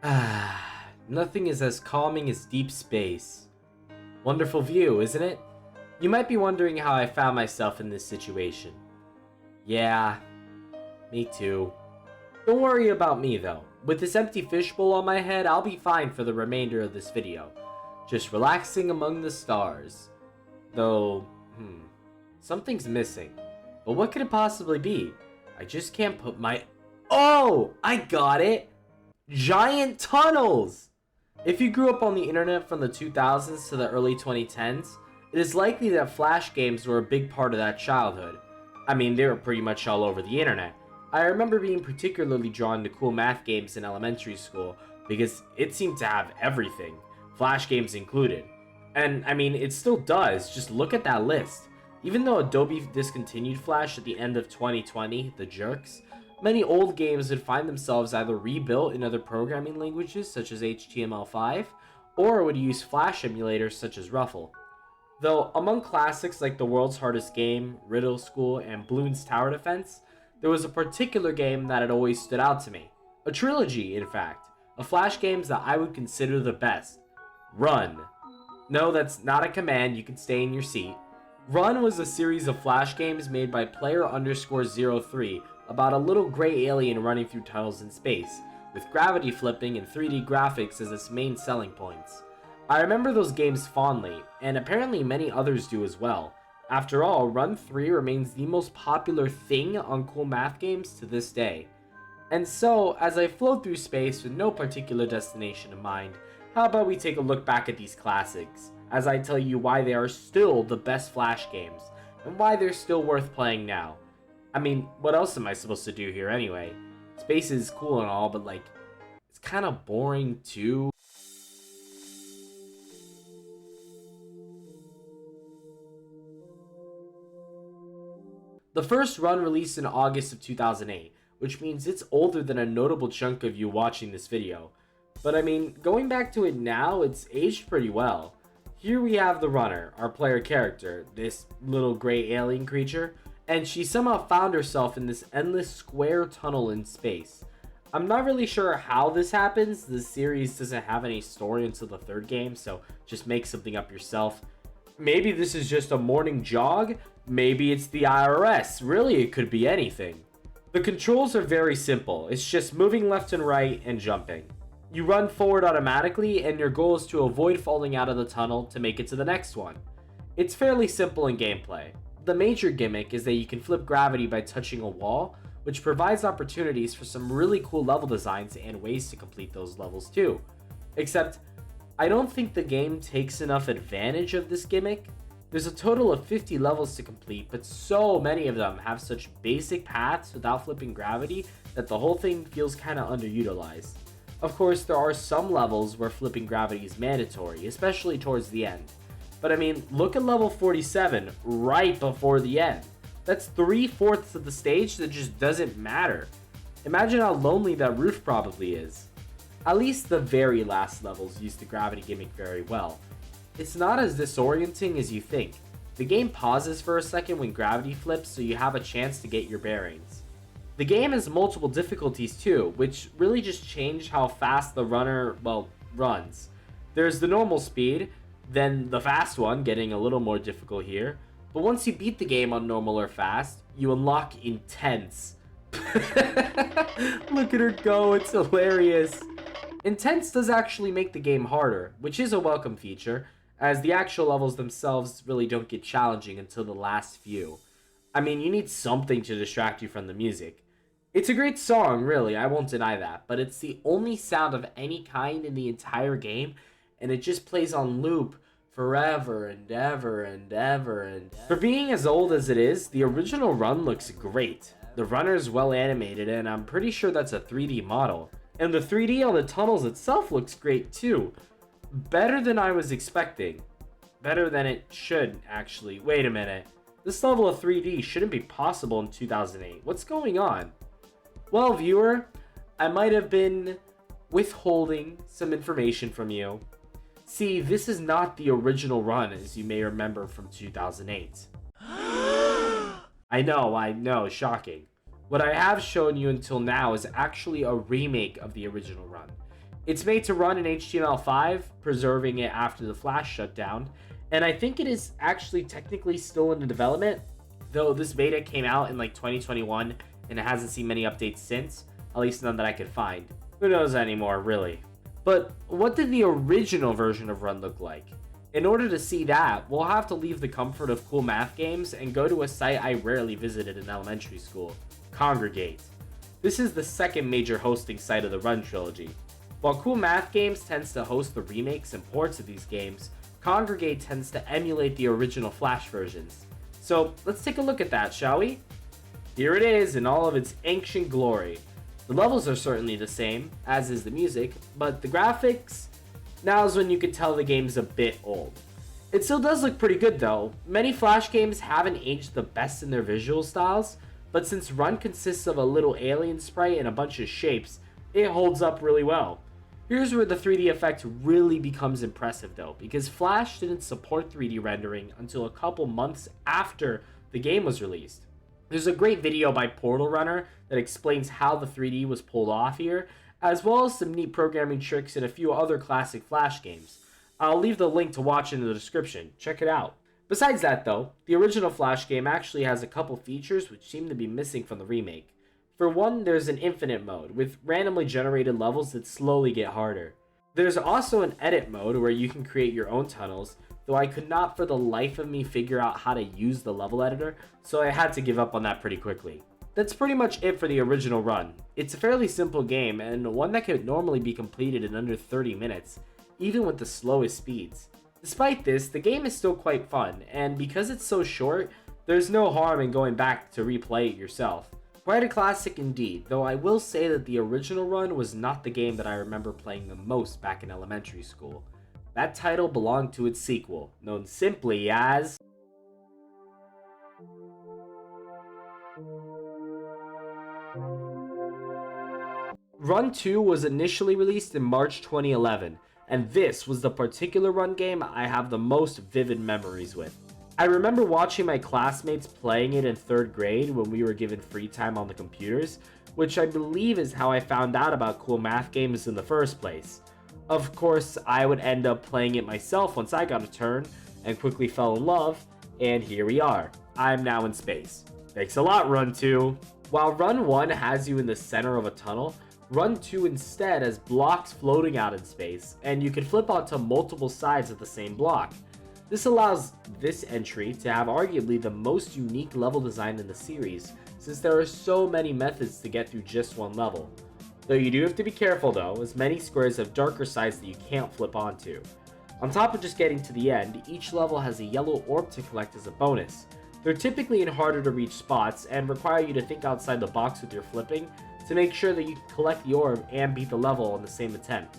Nothing is as calming as deep space. Wonderful view, isn't it? You might be wondering how I found myself in this situation. Yeah, me too. Don't worry about me though. With this empty fishbowl on my head, I'll be fine for the remainder of this video. Just relaxing among the stars. Though, something's missing. But what could it possibly be? I just can't put my... Oh! I got it! Giant tunnels! If you grew up on the internet from the 2000s to the early 2010s, it is likely that Flash games were a big part of that childhood. I mean, they were pretty much all over the internet. I remember being particularly drawn to cool math games in elementary school because it seemed to have everything, Flash games included. And I mean, it still does, just look at that list. Even though Adobe discontinued Flash at the end of 2020, the jerks, many old games would find themselves either rebuilt in other programming languages such as HTML5, or would use Flash emulators such as Ruffle. Though among classics like The World's Hardest Game, Riddle School, and Bloons Tower Defense, there was a particular game that had always stood out to me. A trilogy, in fact, of Flash games that I would consider the best. Run. No, that's not a command, you can stay in your seat. Run was a series of Flash games made by player_03 about a little gray alien running through tunnels in space, with gravity flipping and 3D graphics as its main selling points. I remember those games fondly, and apparently many others do as well. After all, Run 3 remains the most popular thing on cool math games to this day. And so, as I float through space with no particular destination in mind, how about we take a look back at these classics, as I tell you why they are still the best Flash games, and why they're still worth playing now. I mean, what else am I supposed to do here anyway? Space is cool and all, but like, it's kind of boring too. The first Run released in August of 2008, which means it's older than a notable chunk of you watching this video. But I mean, going back to it now, it's aged pretty well. Here we have the runner, our player character, this little gray alien creature, and she somehow found herself in this endless square tunnel in space. I'm not really sure how this happens. The series doesn't have any story until the third game, so just make something up yourself. Maybe this is just a morning jog, maybe it's the IRS, really it could be anything. The controls are very simple, it's just moving left and right and jumping. You run forward automatically, and your goal is to avoid falling out of the tunnel to make it to the next one. It's fairly simple in gameplay. The major gimmick is that you can flip gravity by touching a wall, which provides opportunities for some really cool level designs and ways to complete those levels too. Except, I don't think the game takes enough advantage of this gimmick. There's a total of 50 levels to complete, but so many of them have such basic paths without flipping gravity that the whole thing feels kinda underutilized. Of course, there are some levels where flipping gravity is mandatory, especially towards the end. But I mean, look at level 47 right before the end. That's 3/4 of the stage that just doesn't matter. Imagine how lonely that roof probably is. At least the very last levels use the gravity gimmick very well. It's not as disorienting as you think. The game pauses for a second when gravity flips, so you have a chance to get your bearings. The game has multiple difficulties too, which really just change how fast the runner, runs. There's the normal speed, then the fast one, getting a little more difficult here. But once you beat the game on normal or fast, you unlock intense. Look at her go, it's hilarious. Intense does actually make the game harder, which is a welcome feature, as the actual levels themselves really don't get challenging until the last few. I mean, you need something to distract you from the music. It's a great song, really, I won't deny that, but it's the only sound of any kind in the entire game, and it just plays on loop forever and ever and ever and ever. For being as old as it is, the original Run looks great. The runner is well animated, and I'm pretty sure that's a 3D model. And the 3D on the tunnels itself looks great too. Better than I was expecting. Better than it should, actually. Wait a minute. This level of 3D shouldn't be possible in 2008. What's going on? Well, viewer, I might have been withholding some information from you. See, this is not the original Run, as you may remember from 2008. I know, shocking. What I have shown you until now is actually a remake of the original Run. It's made to run in HTML5, preserving it after the Flash shutdown, and I think it is actually technically still in development, though this beta came out in like 2021 and it hasn't seen many updates since, at least none that I could find. Who knows anymore, really. But what did the original version of Run look like? In order to see that, we'll have to leave the comfort of cool math games and go to a site I rarely visited in elementary school, Congregate. This is the second major hosting site of the Run trilogy. While Cool Math Games tends to host the remakes and ports of these games, Congregate tends to emulate the original Flash versions. So let's take a look at that, shall we? Here it is in all of its ancient glory. The levels are certainly the same, as is the music, but the graphics? Now's when you could tell the game's a bit old. It still does look pretty good though. Many Flash games haven't aged the best in their visual styles, but since Run consists of a little alien sprite and a bunch of shapes, it holds up really well. Here's where the 3D effect really becomes impressive though, because Flash didn't support 3D rendering until a couple months after the game was released. There's a great video by Portal Runner that explains how the 3D was pulled off here, as well as some neat programming tricks in a few other classic Flash games. I'll leave the link to watch in the description, check it out. Besides that though, the original Flash game actually has a couple features which seem to be missing from the remake. For one, there's an infinite mode, with randomly generated levels that slowly get harder. There's also an edit mode where you can create your own tunnels, though I could not for the life of me figure out how to use the level editor, so I had to give up on that pretty quickly. That's pretty much it for the original Run. It's a fairly simple game, and one that could normally be completed in under 30 minutes, even with the slowest speeds. Despite this, the game is still quite fun, and because it's so short, there's no harm in going back to replay it yourself. Quite a classic indeed, though I will say that the original Run was not the game that I remember playing the most back in elementary school. That title belonged to its sequel, known simply as Run 2 was initially released in March 2011, and this was the particular Run game I have the most vivid memories with. I remember watching my classmates playing it in 3rd grade when we were given free time on the computers, which I believe is how I found out about cool math games in the first place. Of course, I would end up playing it myself once I got a turn, and quickly fell in love, and here we are. I'm now in space. Thanks a lot, Run 2! While Run 1 has you in the center of a tunnel, Run 2 instead has blocks floating out in space, and you can flip onto multiple sides of the same block. This allows this entry to have arguably the most unique level design in the series, since there are so many methods to get through just one level. Though you do have to be careful though, as many squares have darker sides that you can't flip onto. On top of just getting to the end, each level has a yellow orb to collect as a bonus. They're typically in harder to reach spots, and require you to think outside the box with your flipping, to make sure that you can collect the orb and beat the level on the same attempt.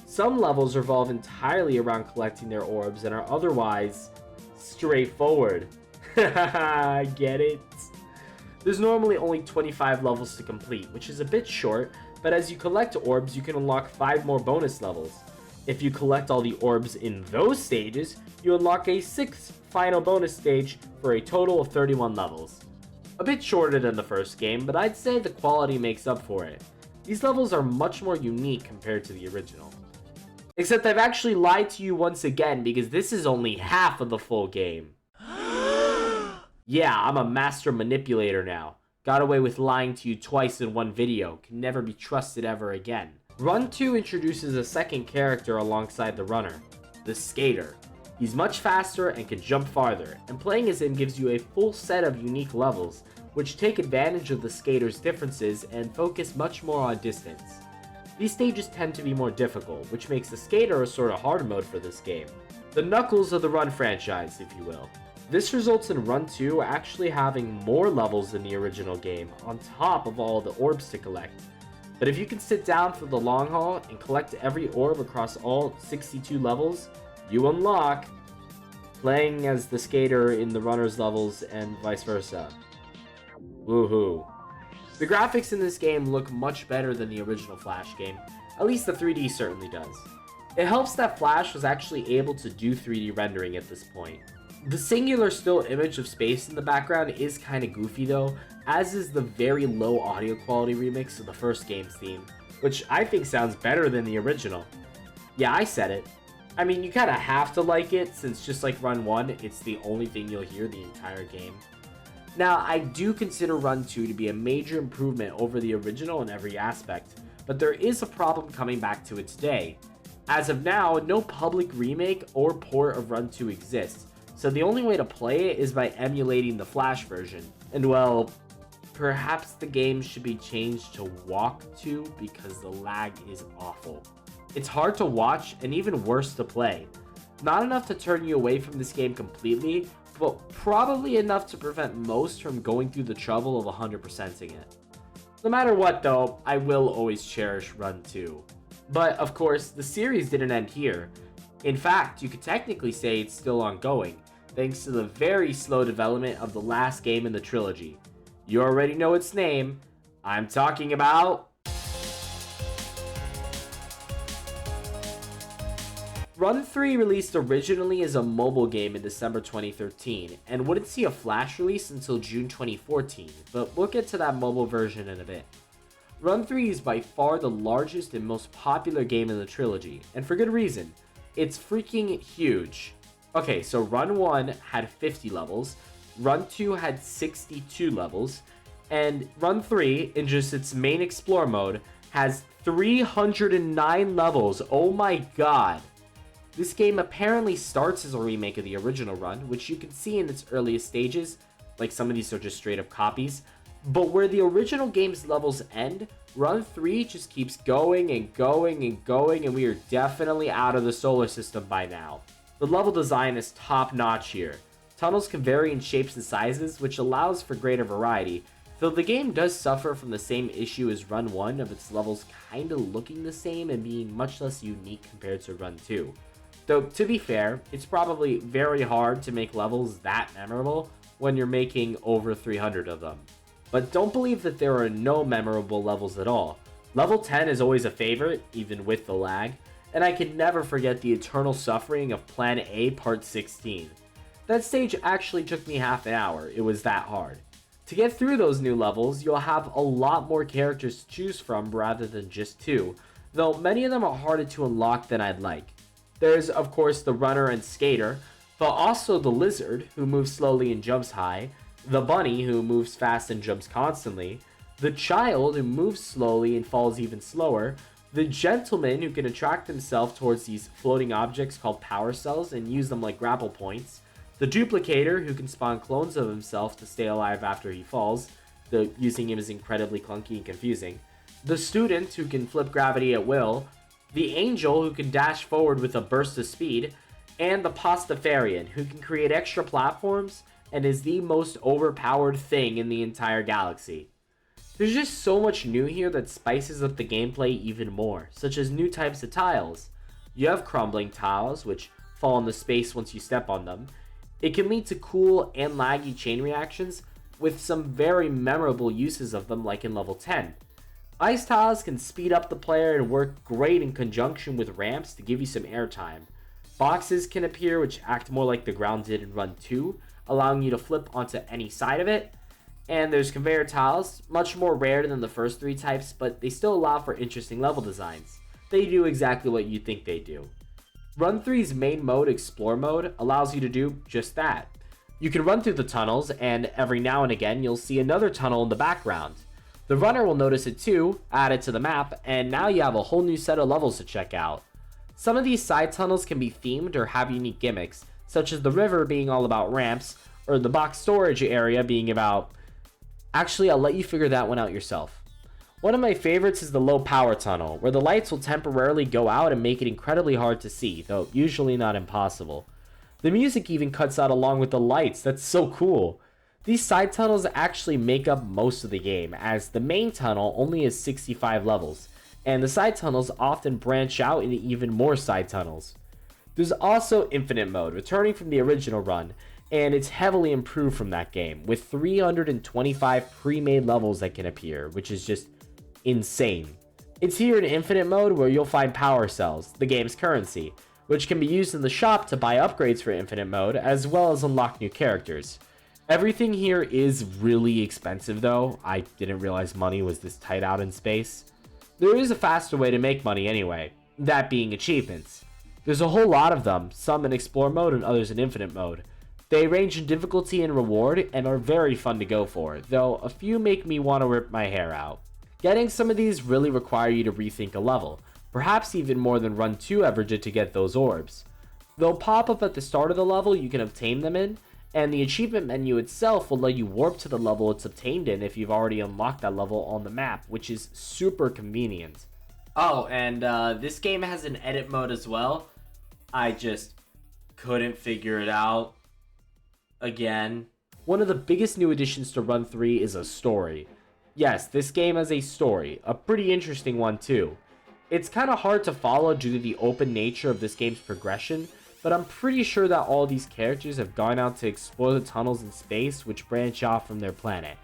Some levels revolve entirely around collecting their orbs and are otherwise straightforward. Haha, get it? There's normally only 25 levels to complete, which is a bit short, but as you collect orbs, you can unlock 5 more bonus levels. If you collect all the orbs in those stages, you unlock a 6th final bonus stage for a total of 31 levels. A bit shorter than the first game, but I'd say the quality makes up for it. These levels are much more unique compared to the original. Except I've actually lied to you once again, because this is only half of the full game. Yeah, I'm a master manipulator now. Got away with lying to you twice in one video, can never be trusted ever again. Run 2 introduces a second character alongside the runner, the skater. He's much faster and can jump farther, and playing as him gives you a full set of unique levels, which take advantage of the skater's differences and focus much more on distance. These stages tend to be more difficult, which makes the skater a sort of hard mode for this game. The Knuckles of the Run franchise, if you will. This results in Run 2 actually having more levels than the original game, on top of all the orbs to collect. But if you can sit down for the long haul and collect every orb across all 62 levels, you unlock playing as the skater in the runner's levels and vice versa. Woohoo. The graphics in this game look much better than the original Flash game, at least the 3D certainly does. It helps that Flash was actually able to do 3D rendering at this point. The singular still image of space in the background is kinda goofy though, as is the very low audio quality remix of the first game's theme, which I think sounds better than the original. Yeah, I said it. I mean, you kinda have to like it, since just like Run 1, it's the only thing you'll hear the entire game. Now, I do consider Run 2 to be a major improvement over the original in every aspect, but there is a problem coming back to it today. As of now, no public remake or port of Run 2 exists, so the only way to play it is by emulating the Flash version. And well, perhaps the game should be changed to Walk 2 because the lag is awful. It's hard to watch and even worse to play. Not enough to turn you away from this game completely, but probably enough to prevent most from going through the trouble of 100%ing it. No matter what though, I will always cherish Run 2. But of course, the series didn't end here. In fact, you could technically say it's still ongoing, thanks to the very slow development of the last game in the trilogy. You already know its name. I'm talking about Run 3 released originally as a mobile game in December 2013 and wouldn't see a Flash release until June 2014, but we'll get to that mobile version in a bit. Run 3 is by far the largest and most popular game in the trilogy, and for good reason. It's freaking huge. Okay, so Run 1 had 50 levels, Run 2 had 62 levels, and Run 3, in just its main explore mode, has 309 levels. Oh my god. This game apparently starts as a remake of the original Run, which you can see in its earliest stages, like some of these are just straight up copies, but where the original game's levels end, Run 3 just keeps going and going and going, and we are definitely out of the solar system by now. The level design is top notch here. Tunnels can vary in shapes and sizes, which allows for greater variety, though the game does suffer from the same issue as Run 1 of its levels kinda looking the same and being much less unique compared to Run 2. Though, to be fair, it's probably very hard to make levels that memorable when you're making over 300 of them. But don't believe that there are no memorable levels at all. Level 10 is always a favorite, even with the lag, and I can never forget the eternal suffering of Plan A Part 16. That stage actually took me half an hour, it was that hard. To get through those new levels, you'll have a lot more characters to choose from rather than just 2, though many of them are harder to unlock than I'd like. There's, of course, the runner and skater, but also the lizard, who moves slowly and jumps high, the bunny, who moves fast and jumps constantly, the child, who moves slowly and falls even slower, the gentleman, who can attract himself towards these floating objects called power cells and use them like grapple points, the duplicator, who can spawn clones of himself to stay alive after he falls, though using him is incredibly clunky and confusing, the student, who can flip gravity at will, the angel, who can dash forward with a burst of speed, and the Pastafarian, who can create extra platforms and is the most overpowered thing in the entire galaxy. There's just so much new here that spices up the gameplay even more, such as new types of tiles. You have crumbling tiles, which fall into space once you step on them. It can lead to cool and laggy chain reactions, with some very memorable uses of them like in level 10. Ice tiles can speed up the player and work great in conjunction with ramps to give you some airtime. Boxes can appear which act more like the ground did in Run 2, allowing you to flip onto any side of it. And there's conveyor tiles, much more rare than the first 3 types, but they still allow for interesting level designs. They do exactly what you think they do. Run 3's main mode, Explore Mode, allows you to do just that. You can run through the tunnels, and every now and again you'll see another tunnel in the background. The runner will notice it too, add it to the map, and now you have a whole new set of levels to check out. Some of these side tunnels can be themed or have unique gimmicks, such as the river being all about ramps, or the box storage area being about... Actually, I'll let you figure that one out yourself. One of my favorites is the low power tunnel, where the lights will temporarily go out and make it incredibly hard to see, though usually not impossible. The music even cuts out along with the lights, that's so cool. These side tunnels actually make up most of the game, as the main tunnel only has 65 levels, and the side tunnels often branch out into even more side tunnels. There's also Infinite Mode, returning from the original run, and it's heavily improved from that game, with 325 pre-made levels that can appear, which is just insane. It's here in Infinite Mode where you'll find power cells, the game's currency, which can be used in the shop to buy upgrades for Infinite Mode, as well as unlock new characters. Everything here is really expensive though. I didn't realize money was this tight out in space. There is a faster way to make money anyway, that being achievements. There's a whole lot of them, some in Explore mode and others in Infinite mode. They range in difficulty and reward and are very fun to go for, though a few make me want to rip my hair out. Getting some of these really require you to rethink a level, perhaps even more than Run 2 ever did to get those orbs. They'll pop up at the start of the level you can obtain them in, and the achievement menu itself will let you warp to the level it's obtained in if you've already unlocked that level on the map, which is super convenient. Oh, and this game has an edit mode as well. I just couldn't figure it out. Again. One of the biggest new additions to Run 3 is a story. Yes, this game has a story, a pretty interesting one too. It's kind of hard to follow due to the open nature of this game's progression, but I'm pretty sure that all these characters have gone out to explore the tunnels in space which branch off from their planet.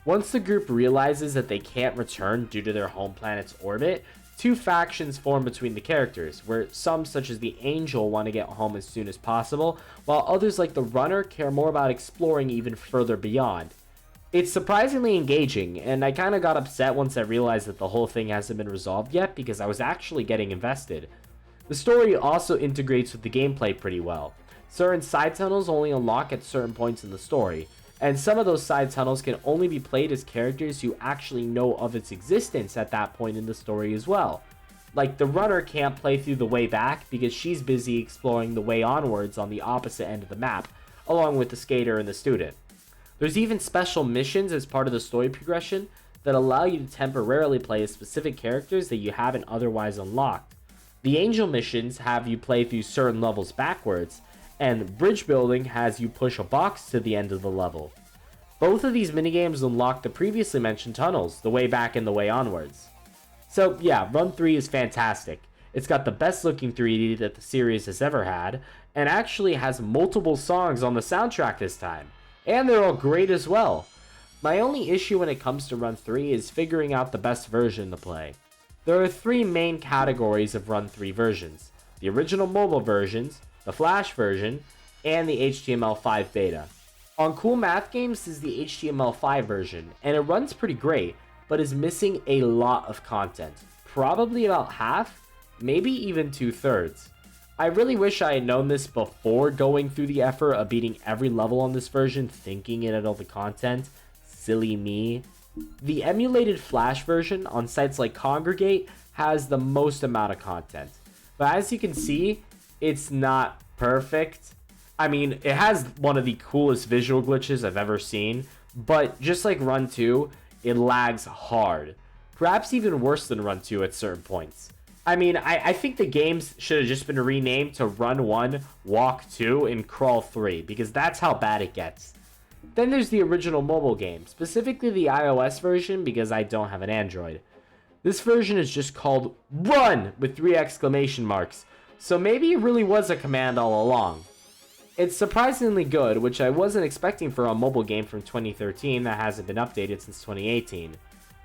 Once the group realizes that they can't return due to their home planet's orbit, two factions form between the characters, where some, such as the Angel, want to get home as soon as possible, while others like the Runner care more about exploring even further beyond. It's surprisingly engaging, and I kinda got upset once I realized that the whole thing hasn't been resolved yet because I was actually getting invested. The story also integrates with the gameplay pretty well. Certain side tunnels only unlock at certain points in the story, and some of those side tunnels can only be played as characters who actually know of its existence at that point in the story as well. Like the Runner can't play through the way back because she's busy exploring the way onwards on the opposite end of the map, along with the Skater and the Student. There's even special missions as part of the story progression that allow you to temporarily play as specific characters that you haven't otherwise unlocked. The Angel missions have you play through certain levels backwards, and Bridge Building has you push a box to the end of the level. Both of these minigames unlock the previously mentioned tunnels, the way back and the way onwards. So yeah, Run 3 is fantastic. It's got the best looking 3D that the series has ever had, and actually has multiple songs on the soundtrack this time. And they're all great as well. My only issue when it comes to Run 3 is figuring out the best version to play. There are three main categories of Run 3 versions: the original mobile versions, the Flash version, and the HTML5 beta. On Cool Math Games is the HTML5 version, and it runs pretty great, but is missing a lot of content. Probably about half, maybe even 2/3. I really wish I had known this before going through the effort of beating every level on this version thinking it had all the content. Silly me. The emulated Flash version on sites like Congregate has the most amount of content. But as you can see, it's not perfect. I mean, it has one of the coolest visual glitches I've ever seen, but just like Run 2, it lags hard. Perhaps even worse than Run 2 at certain points. I mean, I think the games should have just been renamed to Run 1, Walk 2, and Crawl 3, because that's how bad it gets. Then there's the original mobile game, specifically the iOS version because I don't have an Android. This version is just called RUN with 3 exclamation marks, so maybe it really was a command all along. It's surprisingly good, which I wasn't expecting for a mobile game from 2013 that hasn't been updated since 2018.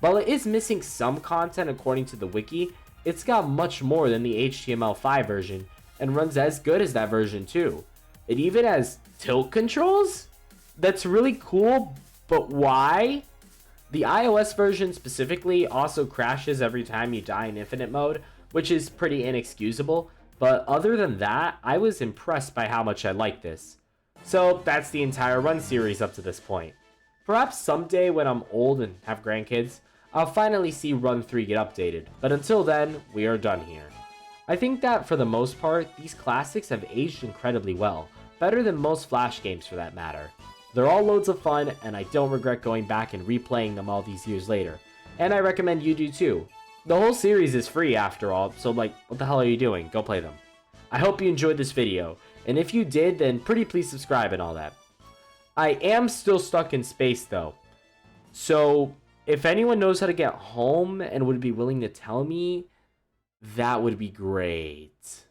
While it is missing some content according to the wiki, it's got much more than the HTML5 version, and runs as good as that version too. It even has tilt controls? That's really cool, but why? The iOS version specifically also crashes every time you die in Infinite mode, which is pretty inexcusable, but other than that, I was impressed by how much I like this. So that's the entire Run series up to this point. Perhaps someday when I'm old and have grandkids, I'll finally see Run 3 get updated, but until then, we are done here. I think that for the most part, these classics have aged incredibly well, better than most Flash games for that matter. They're all loads of fun, and I don't regret going back and replaying them all these years later, and I recommend you do too. The whole series is free after all, so like, what the hell are you doing? Go play them. I hope you enjoyed this video, and if you did, then pretty please subscribe and all that. I am still stuck in space though, so if anyone knows how to get home and would be willing to tell me, that would be great.